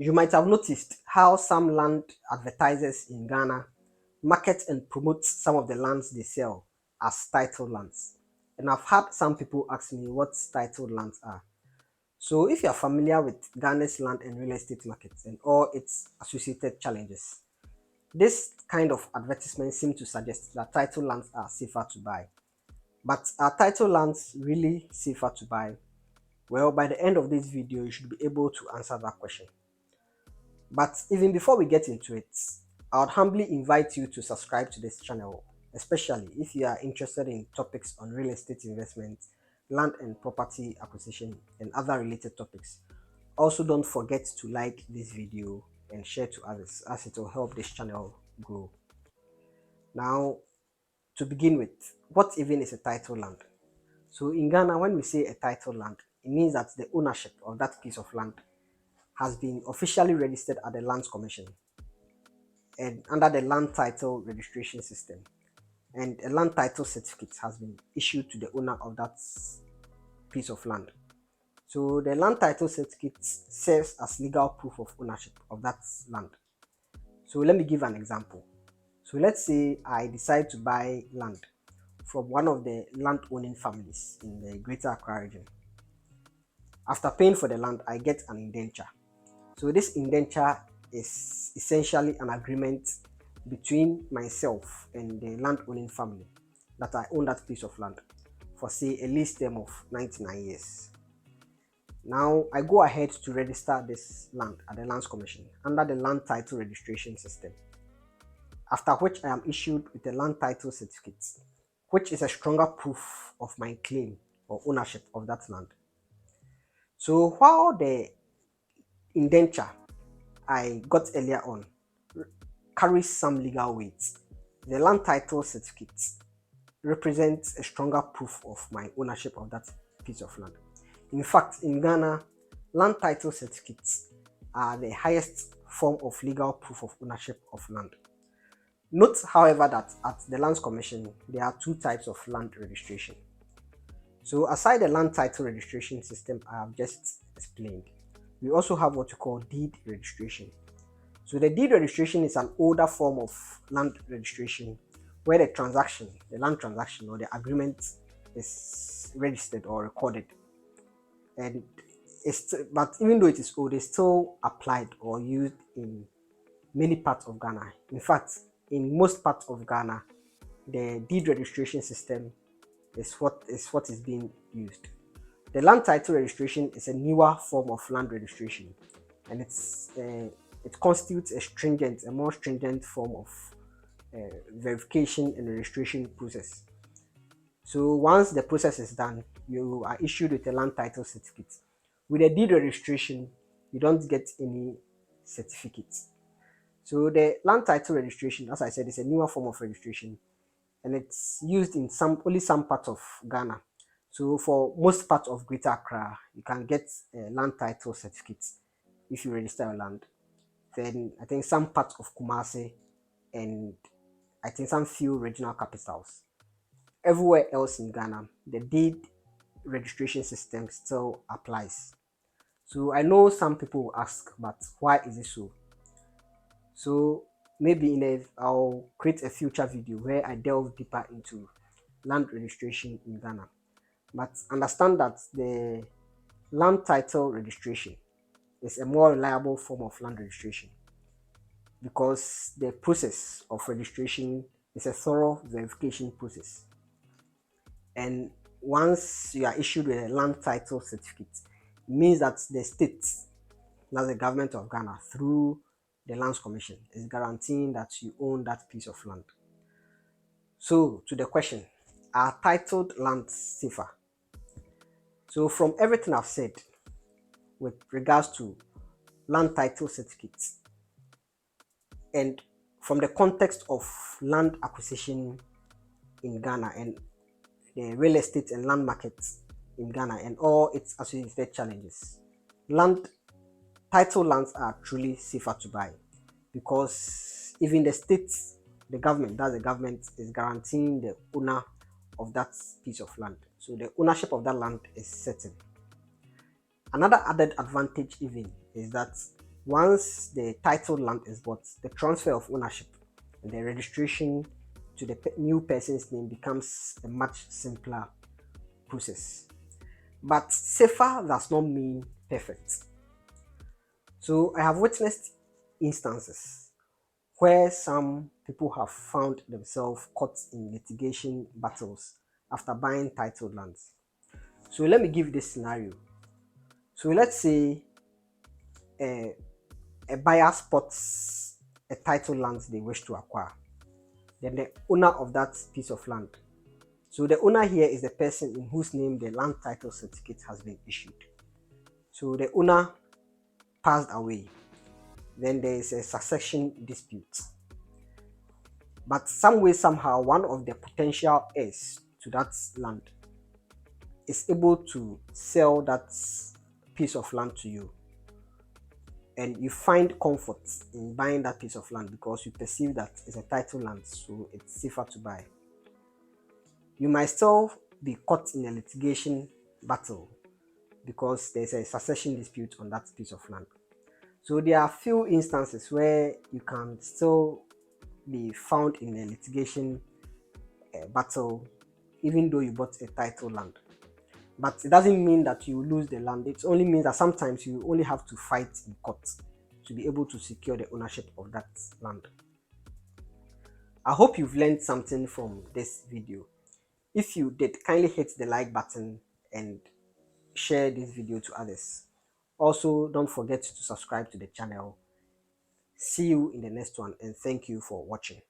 You might have noticed how some land advertisers in Ghana market and promote some of the lands they sell as titled lands. And I've had some people ask me what titled lands are. So if you are familiar with Ghana's land and real estate markets and all its associated challenges, this kind of advertisement seems to suggest that title lands are safer to buy. But are title lands really safer to buy? Well, by the end of this video, you should be able to answer that question. But even before we get into it, I would humbly invite you to subscribe to this channel, especially if you are interested in topics on real estate investment, land and property acquisition, and other related topics. Also, don't forget to like this video and share to others as it will help this channel grow. Now, to begin with, what even is a title land? So in Ghana, when we say a title land, it means that the ownership of that piece of land has been officially registered at the Lands Commission and under the land title registration system, and a land title certificate has been issued to the owner of that piece of land. So the land title certificate serves as legal proof of ownership of that land. So let me give an example. So let's say I decide to buy land from one of the land owning families in the Greater Accra region. After paying for the land, I get an indenture. So this indenture is essentially an agreement between myself and the land owning family that I own that piece of land for, say, a lease term of 99 years. Now I go ahead to register this land at the Lands Commission under the land title registration system, after which I am issued with a land title certificate, which is a stronger proof of my claim or ownership of that land. So while the indenture I got earlier on carries some legal weight, the land title certificate represents a stronger proof of my ownership of that piece of land. In fact, in Ghana, land title certificates are the highest form of legal proof of ownership of land. Note, however, that at the Lands Commission, there are two types of land registration. So aside the land title registration system I have just explained, we also have what we call deed registration. So the deed registration is an older form of land registration where the land transaction or the agreement is registered or recorded. And but even though it is old, it's still applied or used in many parts of Ghana. In fact, in most parts of Ghana, the deed registration system is what is being used. The land title registration is a newer form of land registration, and it constitutes a more stringent form of verification and registration process. So once the process is done, you are issued with a land title certificate. With a deed registration, you don't get any certificates. So the land title registration, as I said, is a newer form of registration, and it's used in only some parts of Ghana. So for most parts of Greater Accra, you can get a land title certificate if you register your land. Then I think some parts of Kumasi and I think some few regional capitals. Everywhere else in Ghana, the deed registration system still applies. So I know some people will ask, but why is it so? So maybe I'll create a future video where I delve deeper into land registration in Ghana. But understand that the land title registration is a more reliable form of land registration because the process of registration is a thorough verification process. And once you are issued with a land title certificate, it means that the state, that's the government of Ghana, through the Lands Commission, is guaranteeing that you own that piece of land. So to the question, are titled lands safer? So from everything I've said with regards to land title certificates and from the context of land acquisition in Ghana and the real estate and land markets in Ghana and all its associated challenges, title lands are truly safer to buy because even the state, the government is guaranteeing the owner of that piece of land. So the ownership of that land is certain. Another added advantage even is that Once the titled land is bought, the transfer of ownership and the registration to the new person's name becomes a much simpler process. But safer does not mean perfect. So I have witnessed instances where some people have found themselves caught in litigation battles after buying titled lands. So let me give you this scenario. So let's say a, a buyer spots a titled land they wish to acquire. Then the owner of that piece of land. So the owner here is the person in whose name the land title certificate has been issued. So the owner passed away. Then there is a succession dispute. But some way, somehow, one of the potential heirs to that land is able to sell that piece of land to you. And you find comfort in buying that piece of land because you perceive that it's a title land, so it's safer to buy. You might still be caught in a litigation battle because there's a succession dispute on that piece of land. So there are few instances where you can still be found in a litigation battle even though you bought a title land. But it doesn't mean that you lose the land. It only means that sometimes you only have to fight in court to be able to secure the ownership of that land. I hope you've learned something from this video. If you did, kindly hit the like button and share this video to others. Also, don't forget to subscribe to the channel. See you in the next one, and thank you for watching.